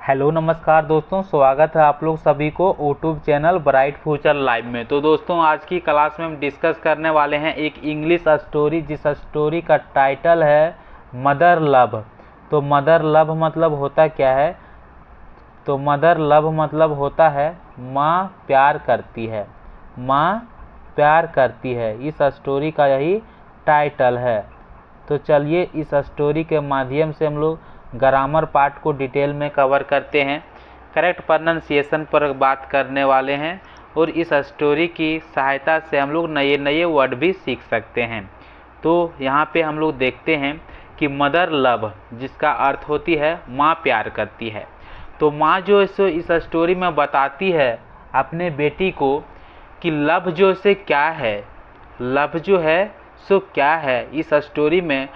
Hello नमस्कार दोस्तों, स्वागत है आप लोग सभी को YouTube channel bright future live में। तो दोस्तों आज की क्लास में हम डिस्कस करने वाले हैं एक इंग्लिश स्टोरी, जिस स्टोरी का टाइटल है मदर लव। तो मदर लव मतलब होता क्या है? तो मदर लव मतलब होता है माँ प्यार करती है, माँ प्यार करती है। इस स्टोरी का यही टाइटल है। तो चलिए इस स्टोरी के माध्यम से हम लोग ग्रामर पार्ट को डिटेल में कवर करते हैं, करेक्ट प्रोनाउंसिएशन पर बात करने वाले हैं और इस स्टोरी की सहायता से हम लोग नए नए वर्ड भी सीख सकते हैं। तो यहाँ पे हम लोग देखते हैं कि मदर लव, जिसका अर्थ होती है माँ प्यार करती है। तो माँ जो है इस स्टोरी में बताती है अपने बेटी को कि लव जो से क्या है, लव जो है सो क्या है। इस स्टोरी में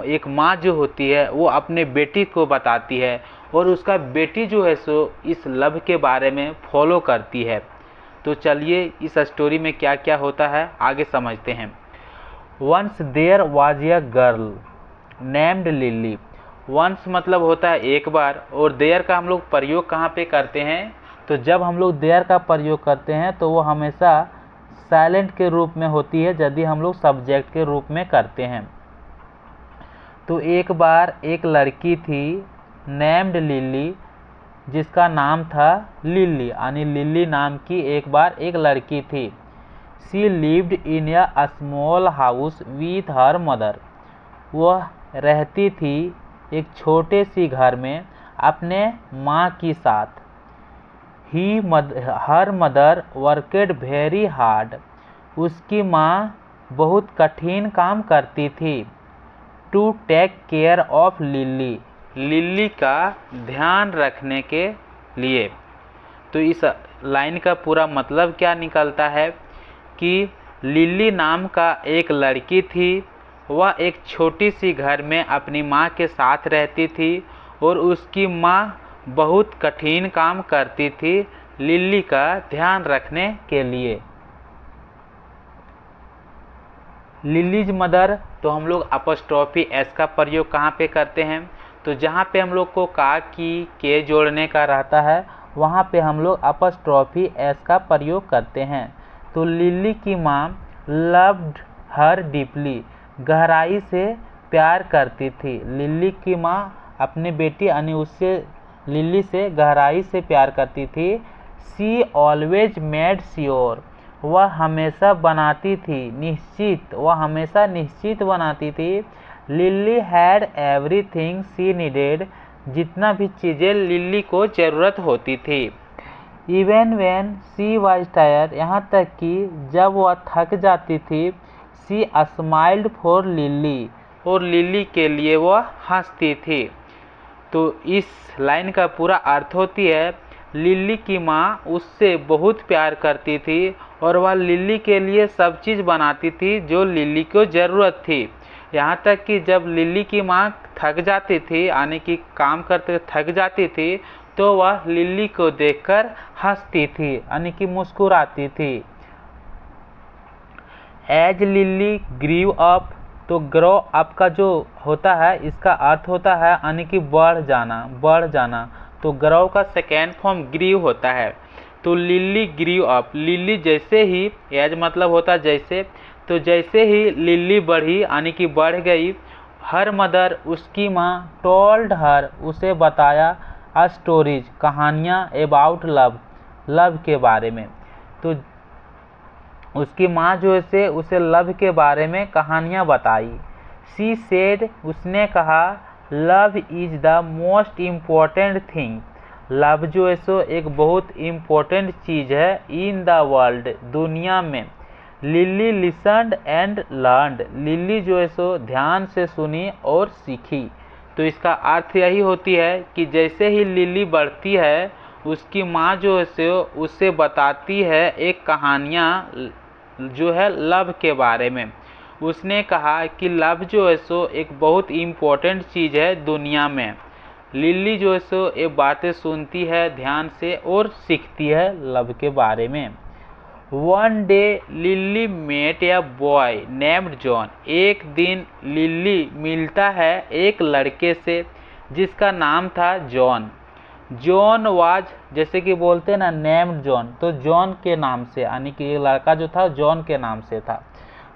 एक माँ जो होती है वो अपने बेटी को बताती है और उसका बेटी जो है सो इस लव के बारे में फॉलो करती है। तो चलिए इस स्टोरी में क्या क्या होता है आगे समझते हैं। Once there was a girl named Lily. Once मतलब होता है एक बार, और देयर का हम लोग प्रयोग कहाँ पे करते हैं? तो जब हम लोग देयर का प्रयोग करते हैं तो वो हमेशा साइलेंट के रूप में होती है, यदि हम लोग सब्जेक्ट के रूप में करते हैं। तो एक बार एक लड़की थी नेम्ड लिली, जिसका नाम था लिली, यानी लिली नाम की एक बार एक लड़की थी। She lived in A small house with her mother. वह रहती थी एक छोटे सी घर में अपने माँ के साथ। Her mother worked very hard. उसकी माँ बहुत कठिन काम करती थी। To take care of Lily, Lily का ध्यान रखने के लिए। तो इस लाइन का पूरा मतलब क्या निकलता है कि लिली नाम का एक लड़की थी, वह एक छोटी सी घर में अपनी माँ के साथ रहती थी और उसकी माँ बहुत कठिन काम करती थी लिली का ध्यान रखने के लिए। लिलीज मदर, तो हम लोग अपॉस्ट्रोफी एस का प्रयोग कहाँ पे करते हैं? तो जहाँ पे हम लोग को का की के जोड़ने का रहता है वहाँ पे हम लोग अपॉस्ट्रोफी एस का प्रयोग करते हैं। तो लिली की माँ लव्ड हर डीपली, गहराई से प्यार करती थी। लिली की माँ अपने बेटी यानी उससे लिली से गहराई से प्यार करती थी। शी ऑलवेज मेड श्योर, वह हमेशा बनाती थी निश्चित, वह हमेशा निश्चित बनाती थी। Lily had everything she needed, जितना भी चीज़ें लिली को ज़रूरत होती थी। Even when she was tired, यहाँ तक कि जब वह थक जाती थी। शी स्माइल्ड फॉर लिली, और लिली के लिए वह हंसती थी। तो इस लाइन का पूरा अर्थ होती है लिली की माँ उससे बहुत प्यार करती थी और वह लिली के लिए सब चीज़ बनाती थी जो लिली को ज़रूरत थी। यहाँ तक कि जब लिली की माँ थक जाती थी, यानी कि काम करते थक जाती थी, तो वह लिली को देखकर हंसती थी, यानी कि मुस्कुराती थी। एज लिली ग्रीव अप, तो ग्रो अप का जो होता है इसका अर्थ होता है यानी कि बढ़ जाना, बढ़ जाना। तो ग्रो का सेकेंड फॉर्म ग्रीव होता है। तो लिली ग्रीव अप, लिली जैसे ही, एज मतलब होता है जैसे, तो जैसे ही लिली बढ़ी यानी कि बढ़ गई, हर मदर उसकी माँ टोल्ड हर, उसे बताया स्टोरीज, कहानियाँ अबाउट लव, लव के बारे में। तो उसकी माँ जो है उसे लव के बारे में कहानियाँ बताई। शी सेड, उसने कहा, love is the most important thing, love जो है सो एक बहुत इम्पोर्टेंट चीज़ है इन द वर्ल्ड, दुनिया में। Lily listened and learned, lily जो है सो ध्यान से सुनी और सीखी। तो इसका अर्थ यही होती है कि जैसे ही लिली बढ़ती है उसकी माँ जो है सो उससे बताती है एक कहानियाँ जो है लव के बारे में। उसने कहा कि लव जो है सो एक बहुत इम्पोर्टेंट चीज़ है दुनिया में। लिली जो है सो ये बातें सुनती है ध्यान से और सीखती है लव के बारे में। One day Lily met a boy named John, एक दिन लिली मिलता है एक लड़के से जिसका नाम था जॉन। जॉन वाज, जैसे कि बोलते हैं ना नेम्ड जॉन, तो जॉन के नाम से, यानी कि ये लड़का जो था जॉन के नाम से था।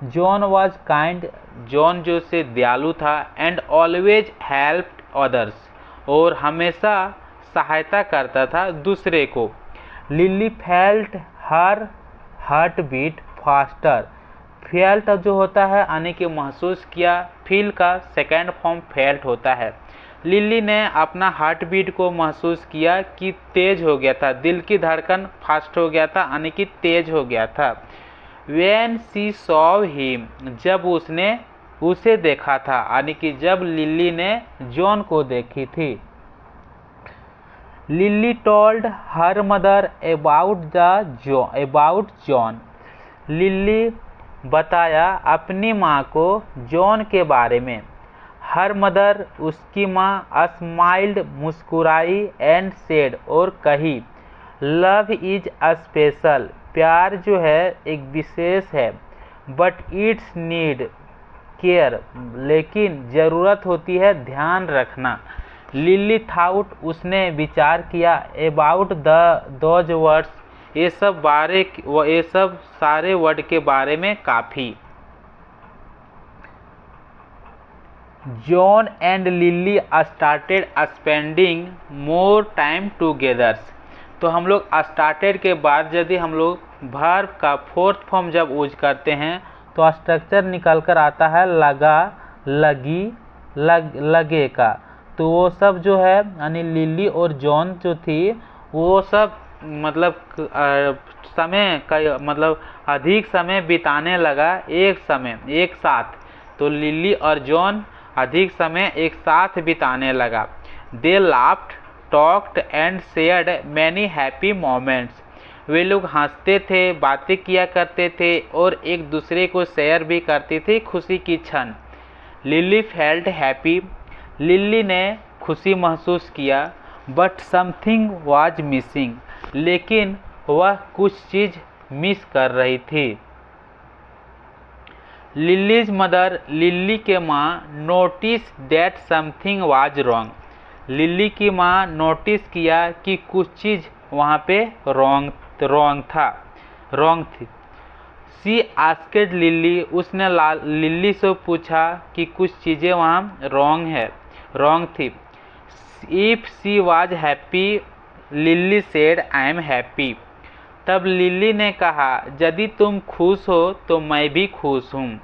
जॉन वाज काइंड, जॉन जो से दयालु था, एंड ऑलवेज हेल्प्ड अदर्स, और हमेशा सहायता करता था दूसरे को। Lily felt her heart beat faster, felt जो होता है यानी कि महसूस किया, फील का सेकेंड फॉर्म फेल्ट होता है। लिली ने अपना हार्ट बीट को महसूस किया कि तेज हो गया था, दिल की धड़कन फास्ट हो गया था, यानी कि तेज हो गया था। When she saw him, जब उसने उसे देखा था, यानी कि जब लिली ने जॉन को देखी थी। Lily told her mother about John, lily बताया अपनी माँ को जॉन के बारे में। हर मदर, उसकी माँ स्माइल्ड, मुस्कुराई, एंड सेड, और कही, लव इज स्पेशल, प्यार जो है एक विशेष है, बट इट्स नीड केयर, लेकिन ज़रूरत होती है ध्यान रखना। लिली थाउट, उसने विचार किया, अबाउट दोज वर्ड्स, ये सब सारे वर्ड के बारे में काफ़ी। John and Lily started spending more time togethers, तो हम लोग स्टार्टेड के बाद यदि हम लोग वर्ब का फोर्थ फॉर्म जब यूज करते हैं तो स्ट्रक्चर निकल कर आता है लगा, लगी, लगे का। तो वो सब जो है यानी लिली और जॉन जो थी वो सब मतलब समय का मतलब अधिक समय बिताने लगा एक साथ, तो लिली और जॉन अधिक समय एक साथ बिताने लगा। They laughed, talked and shared many happy moments, वे लोग हंसते थे, बातें किया करते थे और एक दूसरे को शेयर भी करते थे खुशी की क्षण। लिली फेल्ट हैप्पी, लिली ने खुशी महसूस किया, बट समथिंग वाज मिसिंग, लेकिन वह कुछ चीज़ मिस कर रही थी। लिलीज मदर, लिली के माँ, notice that something was wrong, lily की माँ नोटिस किया कि कुछ चीज़ वहाँ पे रॉन्ग थी। सी आस्क्ड लिली, उसने लिली से पूछा कि कुछ चीज़ें वहाँ रॉन्ग थी। If she was happy, lily said I am happy, तब लिली ने कहा यदि तुम खुश हो तो मैं भी खुश हूँ।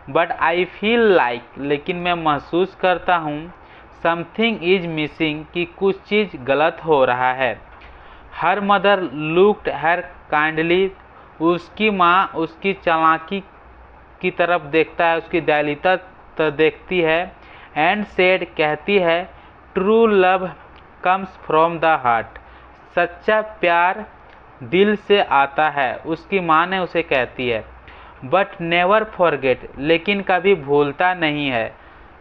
बट आई फील लाइक, लेकिन मैं महसूस करता हूँ, समथिंग इज मिसिंग, कि कुछ चीज़ गलत हो रहा है। हर मदर लुक्ड हर काइंडली, उसकी माँ उसकी चालाकी की तरफ देखता है, उसकी दयालुता देखती है। एंड सेड, कहती है, true love comes from the heart, सच्चा प्यार दिल से आता है, उसकी माँ ने उसे कहती है। बट नेवर फॉरगेट, लेकिन कभी भूलता नहीं है।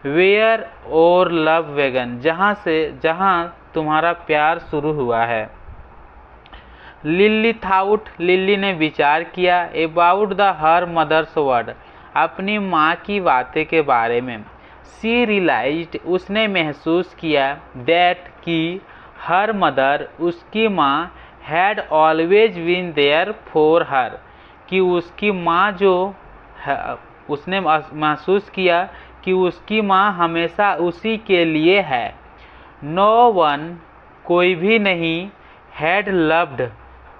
वेयर और लव वेगन, जहाँ तुम्हारा प्यार शुरू हुआ है। लिली थाउट, लिली ने विचार किया, about the her mother's word, अपनी माँ की बातें के बारे में। सी रियलाइज्ड, उसने महसूस किया, दैट कि हर मदर, उसकी माँ, had always been there for her, कि उसकी माँ जो है, उसने महसूस किया कि उसकी माँ हमेशा उसी के लिए है। नो वन, कोई भी नहीं, हैड लव्ड,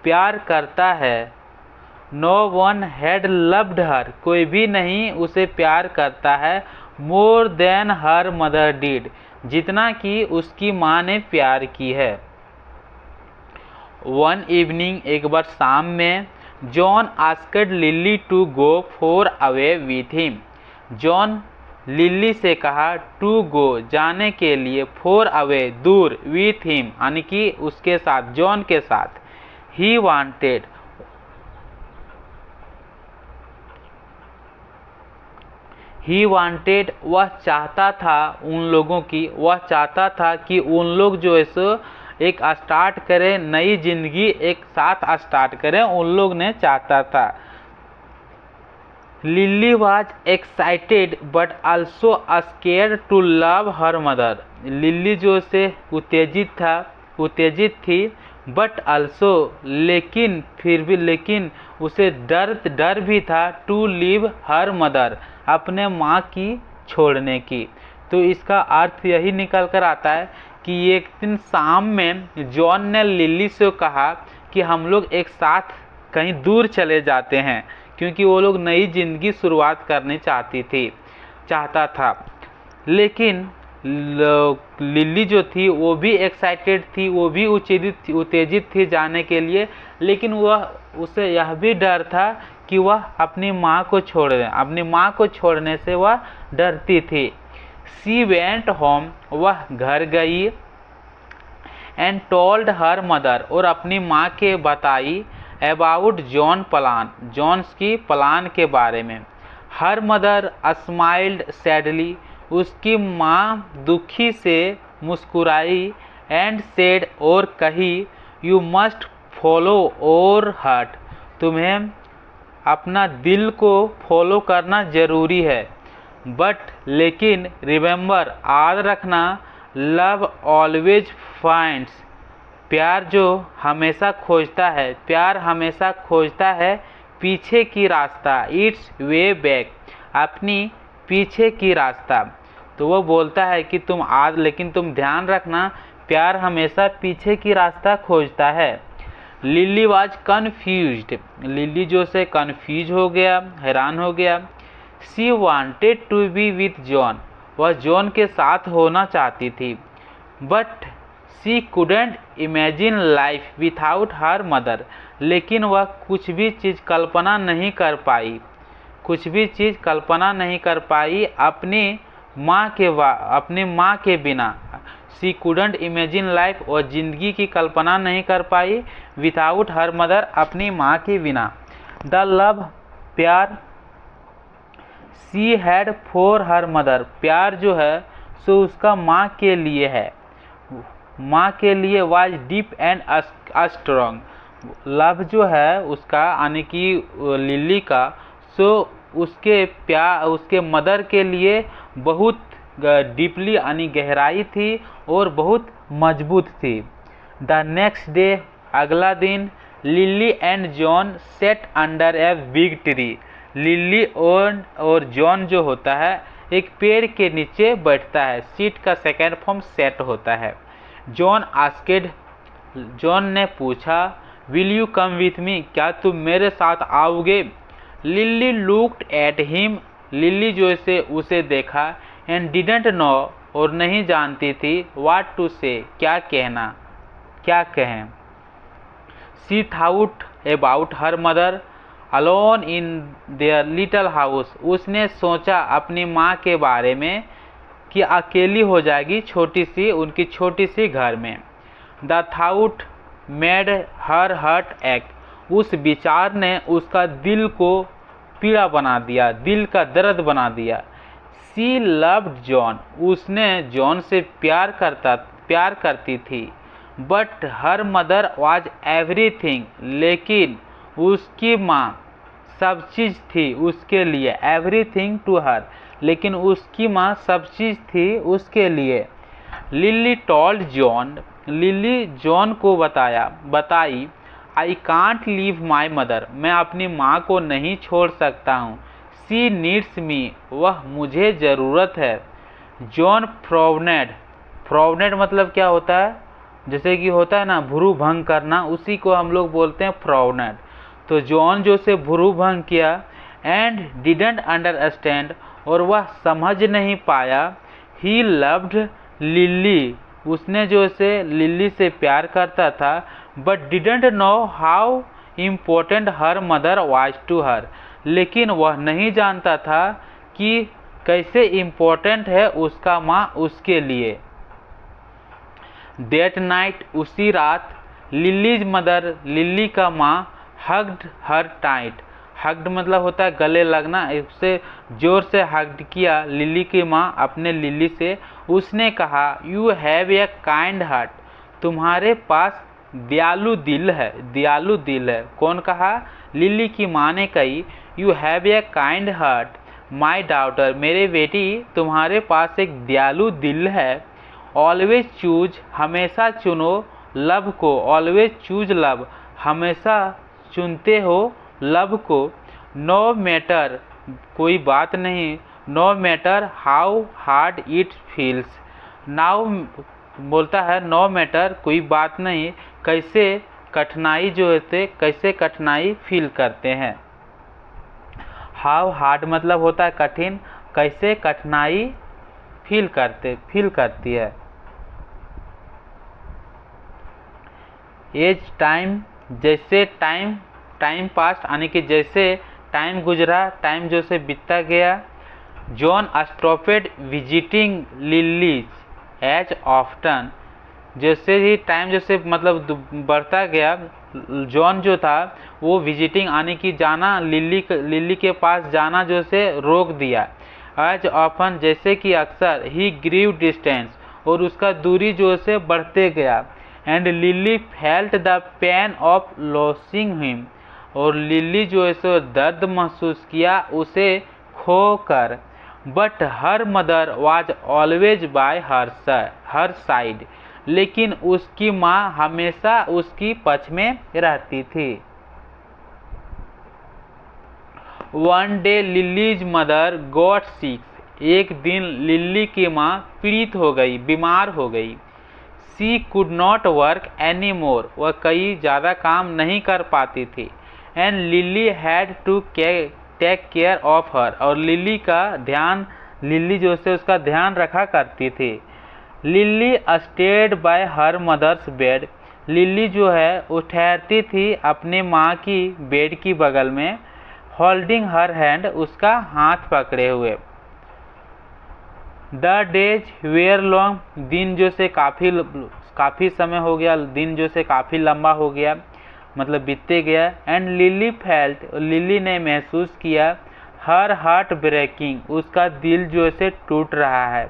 प्यार करता है। No one had loved her, कोई भी नहीं उसे प्यार करता है। More than her mother did, जितना कि उसकी माँ ने प्यार की है। वन इवनिंग, एक बार शाम में, John asked Lily to go far away with him, John Lily से कहा टू गो, जाने के लिए, फॉर अवे, दूर, विथ हिम, यानी कि उसके साथ, जॉन के साथ। ही वांटेड, वह चाहता था वह चाहता था कि उन लोग जो है सो एक स्टार्ट करें, नई जिंदगी एक साथ स्टार्ट करें, उन लोग ने चाहता था। Lily was excited but also scared to love her mother, Lily जो से उत्तेजित था, उत्तेजित थी, बट अल्सो लेकिन उसे डर भी था टू लीव हर मदर, अपने माँ की छोड़ने की। तो इसका अर्थ यही निकल कर आता है कि एक दिन शाम में जॉन ने लिली से कहा कि हम लोग एक साथ कहीं दूर चले जाते हैं, क्योंकि वो लोग नई जिंदगी शुरुआत करनी चाहता था। लेकिन लिली जो थी वो भी एक्साइटेड थी, वो भी उत्तेजित थी जाने के लिए, लेकिन उसे यह भी डर था कि वह अपनी माँ को छोड़ दे। अपनी माँ को छोड़ने से वह डरती थी। शी वेंट होम, वह घर गई, एंड टोल्ड हर मदर, और अपनी माँ के बताई, अबाउट जॉन प्लान, जॉन्स की प्लान के बारे में। हर मदर स्माइल्ड सैडली, उसकी माँ दुखी से मुस्कुराई, एंड सेड, और कही, यू मस्ट फॉलो और हार्ट, तुम्हें अपना दिल को फॉलो करना जरूरी है। बट लेकिन रिमेंबर, याद रखना, लव ऑलवेज फाइंड्स, प्यार जो हमेशा खोजता है, प्यार हमेशा खोजता है पीछे की रास्ता, इट्स वे बैक, अपनी पीछे की रास्ता। तो वो बोलता है कि लेकिन तुम ध्यान रखना, प्यार हमेशा पीछे की रास्ता खोजता है। लिली वाज कन्फ्यूज्ड, लिली जो से कन्फ्यूज हो गया, हैरान हो गया। She wanted to be with John, वह जॉन के साथ होना चाहती थी। But she couldn't imagine life without her mother, लेकिन वह कुछ भी चीज़ कल्पना नहीं कर पाई अपनी माँ के बिना। शी कुडेंट इमेजिन लाइफ, और ज़िंदगी की कल्पना नहीं कर पाई विथआउट हर मदर, अपनी माँ के बिना। द लव, प्यार, she had for her mother, प्यार जो है सो उसका माँ के लिए है, माँ के लिए। Was deep and strong, love जो है उसका यानी कि लिली का, सो उसके मदर के लिए बहुत डीपली यानी गहराई थी और बहुत मजबूत थी। द नेक्स्ट डे, अगला दिन, lily and John set under a big tree, lily और जॉन जो होता है एक पेड़ के नीचे बैठता है। सीट का सेकेंड फॉर्म सेट होता है। जॉन आस्केड, जॉन ने पूछा, will you come with me, क्या तुम मेरे साथ आओगे। Lily looked at him, lily जो से उसे देखा, एंड डिडंट नो, और नहीं जानती थी, व्हाट टू से, क्या कहें। She thought about her mother alone in their little house, उसने सोचा अपनी माँ के बारे में कि अकेली हो जाएगी उनकी छोटी सी घर में। The thought made her heart एक, उस विचार ने उसका दिल को पीड़ा बना दिया, दिल का दर्द बना दिया। शी लव्ड जॉन, उसने जॉन से प्यार करती थी। But her mother was everything, लेकिन उसकी माँ सब चीज़ थी उसके लिए। एवरीथिंग टू हर, लेकिन उसकी माँ सब चीज़ थी उसके लिए। Lily told John, lily John को बताई, I can't leave my mother, मैं अपनी माँ को नहीं छोड़ सकता हूँ। शी नीड्स मी, वह मुझे ज़रूरत है। जॉन फ्रोवनेड मतलब क्या होता है, जैसे कि होता है ना भ्रू भंग करना, उसी को हम लोग बोलते हैं फ्रोवनेड। तो जॉन जो से भ्रू भंग किया, एंड डिडंट अंडरस्टैंड, और वह समझ नहीं पाया। ही लव्ड लिली, उसने जो से लिली से प्यार करता था, but didn't know how important her mother was to her, लेकिन वह नहीं जानता था कि कैसे इम्पोर्टेंट है उसका माँ उसके लिए। दैट नाइट, उसी रात, लिलीज मदर, लिली का माँ, हग्ड हर टाइट, हग्ड मतलब होता है गले लगना, उससे जोर से हग्ड किया लिली की माँ अपने लिली से। उसने कहा, you have a kind heart, तुम्हारे पास दयालु दिल है। कौन कहा? लिली की माँ ने कही, you have a kind heart my daughter, मेरे बेटी तुम्हारे पास एक दयालु दिल है। ऑलवेज चूज, हमेशा चुनो, लव को, ऑलवेज चूज लव, हमेशा चुनते हो लव को। नो मैटर, कोई बात नहीं, no matter how hard it feels. Now बोलता है नो मैटर, कोई बात नहीं, कैसे कठिनाई जो होते, कैसे कठिनाई फील करते हैं। हाउ हार्ड मतलब होता है कठिन, कैसे कठिनाई फील करती है। एज टाइम, जैसे टाइम पास्ट, यानी कि जैसे टाइम गुजरा, टाइम जो से बीतता गया। John stopped visiting Lily's as often, जैसे ही टाइम जैसे मतलब बढ़ता गया, जॉन जो था वो विजिटिंग आने की जाना, लिली के पास जाना जो से रोक दिया। एज ऑफन, जैसे कि अक्सर। ही ग्रीव डिस्टेंस, और उसका दूरी जो से बढ़ते गया। And Lily felt the pain of losing him, और लिली जो है सो दर्द महसूस किया उसे खोकर। But her mother was always by her side, लेकिन उसकी माँ हमेशा उसकी पक्ष में रहती थी। One day Lily's mother got sick, एक दिन लिली की माँ पीड़ित हो गई, बीमार हो गई। She could not work any more, वह कई ज़्यादा काम नहीं कर पाती थी। And Lily had to take care of her, और लिली जो से उसका ध्यान रखा करती थी। Lily stayed by her mother's bed, Lily जो है वो ठहरती थी अपनी माँ की बेड की बगल में। होल्डिंग हर हैंड, उसका हाथ पकड़े हुए। द डेज वेयर लॉन्ग, दिन जो से काफ़ी समय हो गया, दिन जो से काफ़ी लंबा हो गया, मतलब बीतते गया। एंड लिली फेल्ट, लिली ने महसूस किया। हर हार्ट ब्रेकिंग, उसका दिल जो से टूट रहा है।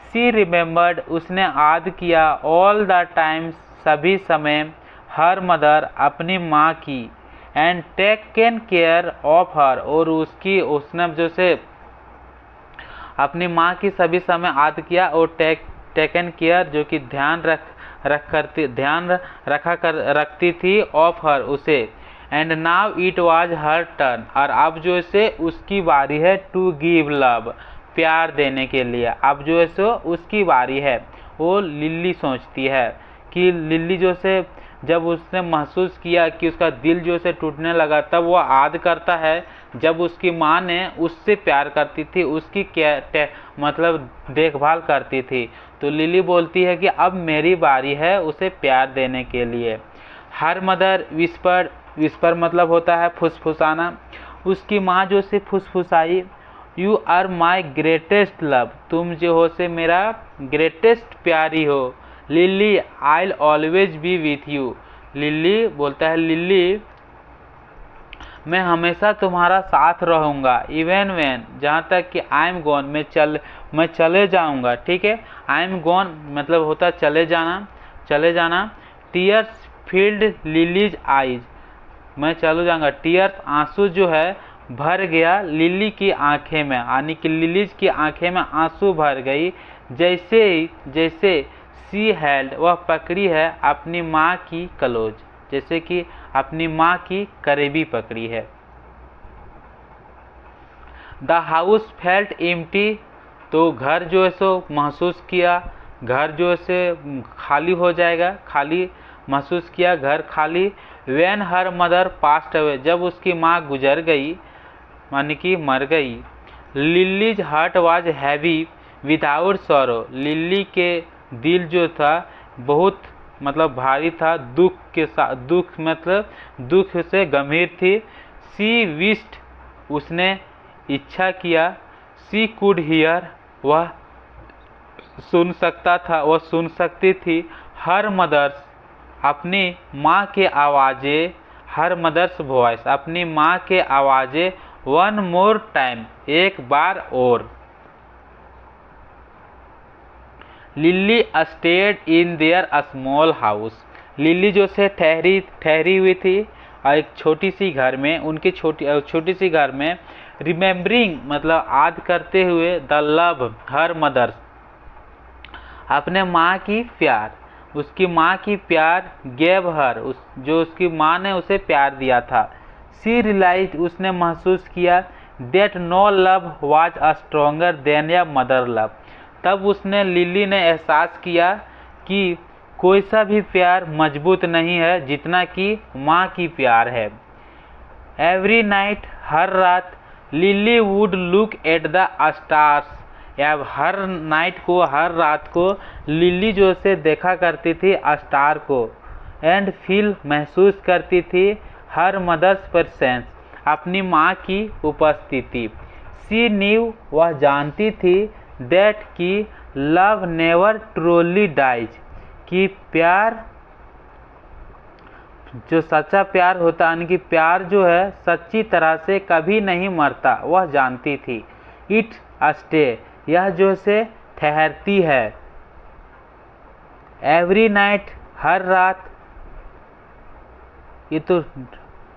सी रिमेम्बर्ड, उसने याद किया। ऑल द टाइम, सभी समय। हर मदर, अपनी माँ की। And taken care of her, और उसने जो से अपनी माँ की सभी समय याद किया, और टेकन केयर जो कि ध्यान रखती थी, ऑफ हर, उसे। And now it was her turn, और अब जो से उसकी बारी है टू गिव लव, प्यार देने के लिए। अब जो है सो उसकी बारी है। वो लिली सोचती है कि लिली जो से जब उसने महसूस किया कि उसका दिल जो से टूटने लगा, तब वो याद करता है जब उसकी माँ ने उससे प्यार करती थी, उसकी मतलब देखभाल करती थी। तो लिली बोलती है कि अब मेरी बारी है उसे प्यार देने के लिए। हर मदर विस्पर मतलब होता है फुसफुसाना। उसकी माँ जो से फुसफुसाई, you are my greatest love, तुम जो हो से मेरा ग्रेटेस्ट प्यारी हो। Lily I always be with you, Lily बोलता है लिली मैं हमेशा तुम्हारा साथ रहूँगा। इवन वेन, जहाँ तक कि आई एम गॉन, मैं चले जाऊँगा। ठीक है, आई एम गॉन मतलब होता है चले जाना। टीयर्स फील्ड लिलीज आईज, मैं चले जाऊँगा। टीयर्स, आंसू जो है भर गया लिली की आंखें में, यानी कि लिलीज की आंखें में आंसू भर गई। जैसे सी हेल्ड, वह पकड़ी है अपनी माँ की क्लोज, जैसे कि अपनी माँ की करीबी पकड़ी है। द हाउस फेल्ट एम्प्टी, तो घर जो है सो महसूस किया, घर जो है से खाली हो जाएगा, खाली महसूस किया, घर खाली। When her mother passed away, जब उसकी माँ गुजर गई, यानी कि मर गई। Lilies heart was heavy without sorrow, lily के दिल जो था बहुत मतलब भारी था, दुख के साथ, दुख से गंभीर थी। सी विस्ड, उसने इच्छा किया। सी कुड हियर, वह सुन सकता था, वह सुन सकती थी। हर मदर्स, अपनी माँ के आवाज़ें, हर मदर्स वॉइस, अपनी माँ के आवाज़ें। वन मोर टाइम, एक बार और। Lily stayed in their small house, lily जो से ठहरी हुई थी एक छोटी सी घर में, उनकी छोटी सी घर में। रिमेम्बरिंग मतलब याद करते हुए, द लव हर मदर्स, अपने माँ की प्यार। उसकी माँ की प्यार गेव हर, जो उसकी माँ ने उसे प्यार दिया था। शी रियलाइज, उसने महसूस किया, that no love was a stronger than a mother love, तब उसने लिली ने एहसास किया कि कोई सा भी प्यार मजबूत नहीं है जितना कि माँ की प्यार है। एवरी नाइट, हर रात, Lily would look at the stars, या हर नाइट को, हर रात को लिली जो से देखा करती थी स्टार को। एंड फील, महसूस करती थी, हर मदर्स प्रेजेंस, अपनी माँ की उपस्थिति। सी न्यू, वह जानती थी, दैट कि लव नेवर ट्रूली डाइज, कि प्यार, जो सच्चा प्यार होता है, यानी कि प्यार जो है सच्ची तरह से कभी नहीं मरता, वह जानती थी। इट स्टे, यह जो से ठहरती है। एवरी नाइट, हर रात, ये तो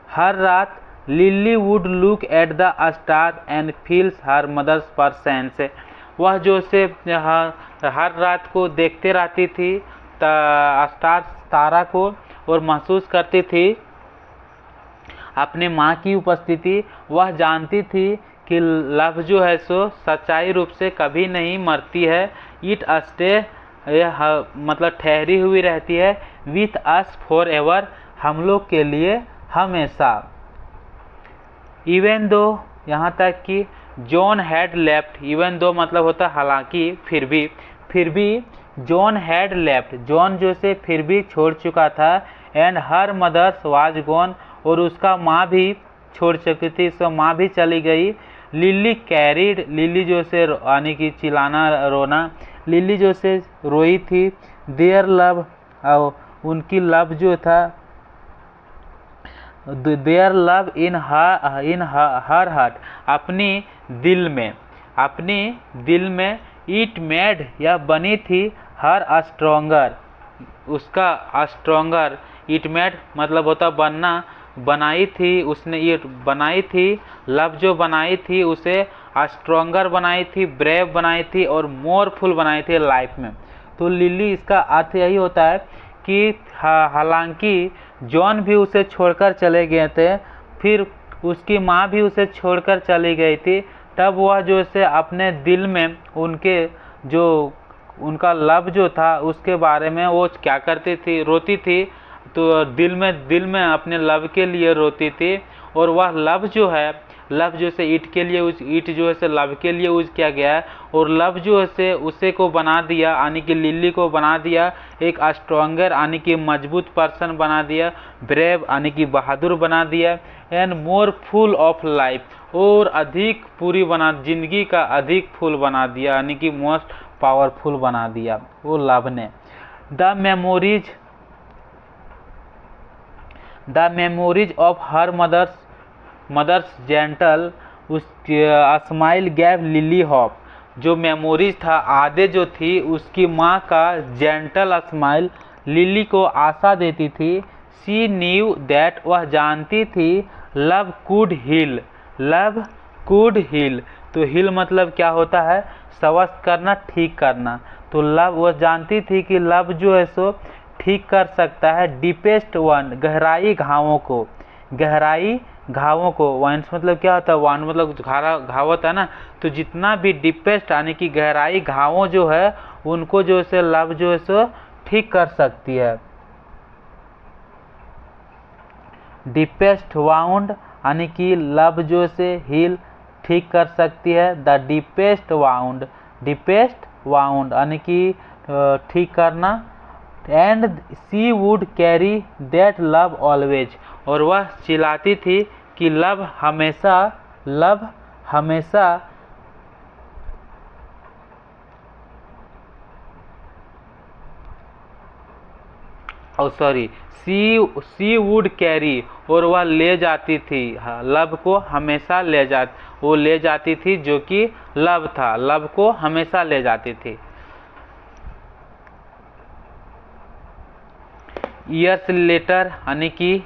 हर रात, Lily would look at the star and feels her mother's presence, वह जो से हर रात को देखते रहती थी स्टार, तारा को, और महसूस करती थी अपनी माँ की उपस्थिति। वह जानती थी कि लव जो है सो सच्चाई रूप से कभी नहीं मरती है। इट स्टे, यह मतलब ठहरी हुई रहती है। विथ अस फॉर एवर, हम लोग के लिए हमेशा। इवन दो, यहाँ तक कि John had left, even though मतलब होता हालांकि, फिर भी जॉन हैड लेफ्ट, जॉन जो से फिर भी छोड़ चुका था। And her mother's was gone, और उसका माँ भी छोड़ चुकी थी, सो माँ भी चली गई। लिली कैरिड, लिली जो से यानी कि चिल्लाना रोना, लिली जो से रोई थी। देयर लव, उनकी लव जो था, their love in her heart, अपनी दिल में, अपनी दिल में। इट मेड, यह बनी थी, हर स्ट्रोंगर, उसका स्ट्रोंगर। इट मेड मतलब होता बनना, बनाई थी उसने, ये बनाई थी, लव जो बनाई थी उसे स्ट्रोंगर बनाई थी, ब्रेव बनाई थी, और मोरफुल बनाई थी लाइफ में। तो लिली, इसका अर्थ यही होता है कि हालांकि जॉन भी उसे छोड़कर चले गए थे, फिर उसकी माँ भी उसे छोड़कर चली गई थी, तब वह जो से अपने दिल में उनके जो उनका लव जो था उसके बारे में वो क्या करती थी, रोती थी। तो दिल में अपने लव के लिए रोती थी। और वह लव जो है, लव जो से ईट के लिए, उस ईट जो है से लव के लिए यूज किया गया है। और लव जो है से उसे को बना दिया, यानी कि लिली को बना दिया एक स्ट्रोंगर, यानी कि मजबूत पर्सन बना दिया। ब्रेव, यानी कि बहादुर बना दिया। And more full of life, और अधिक पूरी बना, जिंदगी का अधिक फुल बना दिया, यानी कि मोस्ट पावरफुल बना दिया वो लव ने। The memories of her mother's gentle smile gave Lily hope, जो मेमोरीज था आधे जो थी उसकी माँ का जेंटल स्माइल लिली को आशा देती थी। सी न्यू दैट, वह जानती थी, love could heal, love could heal. तो हील मतलब क्या होता है, स्वस्थ करना, ठीक करना। तो लव, वह जानती थी कि लव जो है सो ठीक कर सकता है डीपेस्ट वन, गहराई घावों को, गहराई घावों को। वाइंस मतलब क्या होता है, वन मतलब घाव होता है ना, तो जितना भी डीपेस्ट यानी कि गहराई घावों जो है उनको जो है लव जो है सो ठीक कर सकती है। डीपेस्ट वाउंड, यानी कि लव जो से हील ठीक कर सकती है। The deepest wound, deepest wound यानी कि ठीक करना। And she would carry that love always, और वह चिल्लाती थी कि लव हमेशा, लव हमेशा सी वुड कैरी, और वह ले जाती थी, लव को हमेशा वो ले जाती थी, जो कि लव था, लव को हमेशा ले जाती थी। ईयर्स लेटर, यानी कि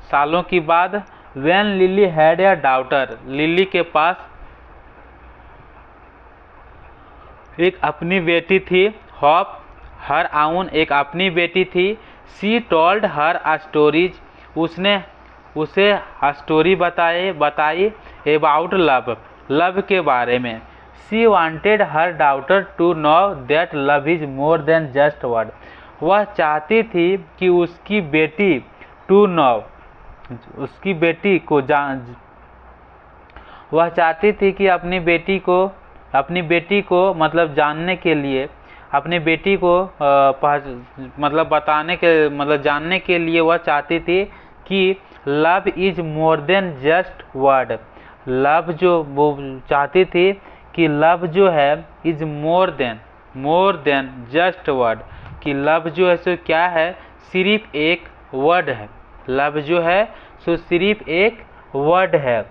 सालों की बाद। When lily had a daughter, lily के पास एक अपनी बेटी थी, हॉप, हर आउन एक अपनी बेटी थी। She told her a stories, उसने उसे स्टोरी बताई अबाउट लव, लव के बारे में। She wanted her daughter to know that love is more than just word, वह चाहती थी कि उसकी बेटी टू नो, उसकी बेटी को वह चाहती थी कि अपनी बेटी को मतलब जानने के लिए, अपनी बेटी को मतलब बताने के मतलब जानने के लिए वह चाहती थी कि love is more than just word, love जो वो चाहती थी कि लव जो है is more than just word, कि लव जो है सो क्या है, सिर्फ एक वर्ड है। लव जो है सो सिर्फ एक वर्ड है।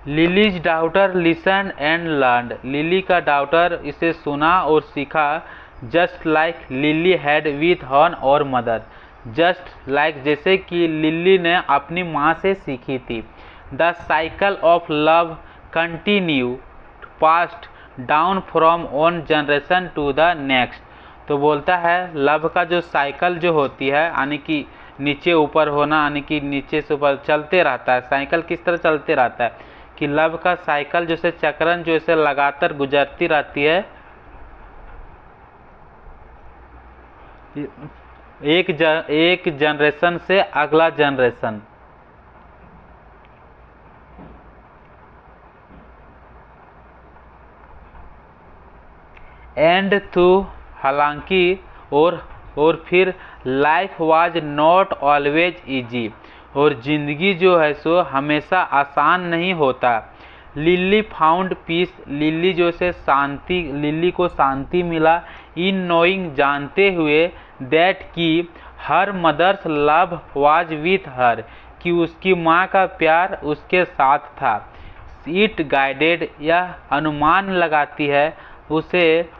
Lilies daughter listen and learn, lily का डाउटर इसे सुना और सीखा। Just like lily had with her और मदर, जस्ट लाइक जैसे कि लिली ने अपनी माँ से सीखी थी। The cycle of love continue passed down from one generation to the next, तो बोलता है लव का जो साइकिल जो होती है, यानी कि नीचे ऊपर होना, यानी कि नीचे से ऊपर चलते रहता है। साइकिल किस तरह चलते रहता है कि लव का साइकिल जैसे चक्रण जैसे लगातार गुजरती रहती है, एक जनरेशन से अगला जनरेशन। एंड टू हालांकि और फिर life was not always easy, और ज़िंदगी जो है सो हमेशा आसान नहीं होता। लिली फाउंड पीस, लिली जो से शांति, लिली को शांति मिला। इन नोइंग जानते हुए दैट कि her mother's love was with her, कि उसकी माँ का प्यार उसके साथ था। इट गाइडेड, यह अनुमान लगाती है उसे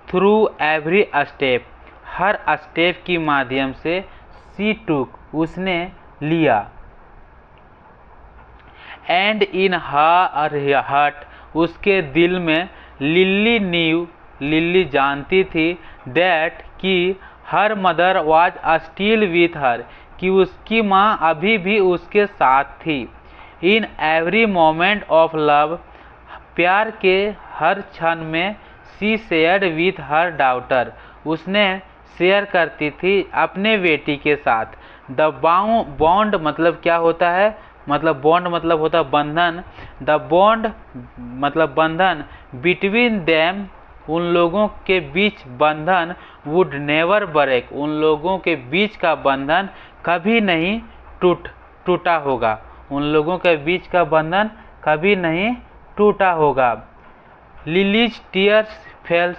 थ्रू एवरी स्टेप, हर स्टेप की माध्यम से। सी टूक, उसने लिया। एंड इन हर हार्ट, उसके दिल में। लिली न्यू, लिली जानती थी। दैट कि हर mother was still with her, कि उसकी माँ अभी भी उसके साथ थी। In every moment of love, प्यार के हर क्षण में। सी शेयर्ड विथ हर डॉटर, उसने शेयर करती थी अपने बेटी के साथ। द बॉन्ड मतलब क्या होता है, मतलब बॉन्ड मतलब होता है बंधन। द बॉन्ड मतलब बंधन बिटवीन देम, उन लोगों के बीच बंधन। वुड नेवर ब्रेक, उन लोगों के बीच का बंधन कभी नहीं टूटा होगा, उन लोगों के बीच का बंधन कभी नहीं टूटा होगा। लिलीज टीयर्स फेल्स,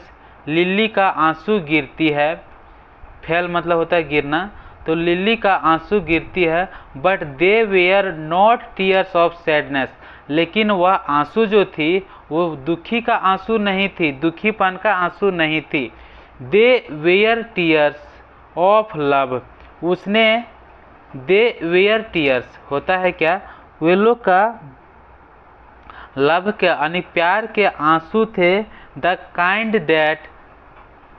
लिली का आंसू गिरती है। फेल मतलब होता है गिरना, तो लिली का आंसू गिरती है। But they were not tears of sadness, लेकिन वह आंसू जो थी वो दुखी का आंसू नहीं थी, दुखीपन का आंसू नहीं थी। दे वेयर टीयर्स ऑफ लव, उसने दे वेयर टीयर्स होता है क्या, वे लोग का लव के यानी प्यार के आंसू थे। The kind that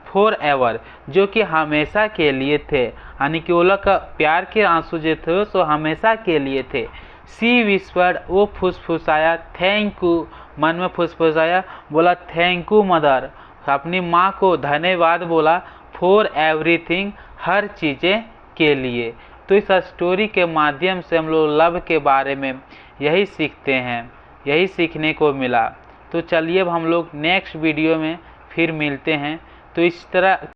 for ever, जो कि हमेशा के लिए थे, यानी कि वो लोग का प्यार के आंसू जो थे सो हमेशा के लिए थे। सी विस्पर्ड, वो फुसफुसाया। थैंक यू, मन में फुसफुसाया, बोला थैंक यू मदर, अपनी माँ को धन्यवाद बोला। फॉर एवरीथिंग, हर चीज़ें के लिए। तो इस स्टोरी के माध्यम से हम लोग लव के बारे में यही सीखते हैं, यही सीखने को मिला। तो चलिए अब हम लोग नेक्स्ट वीडियो में फिर मिलते हैं। तो इस तरह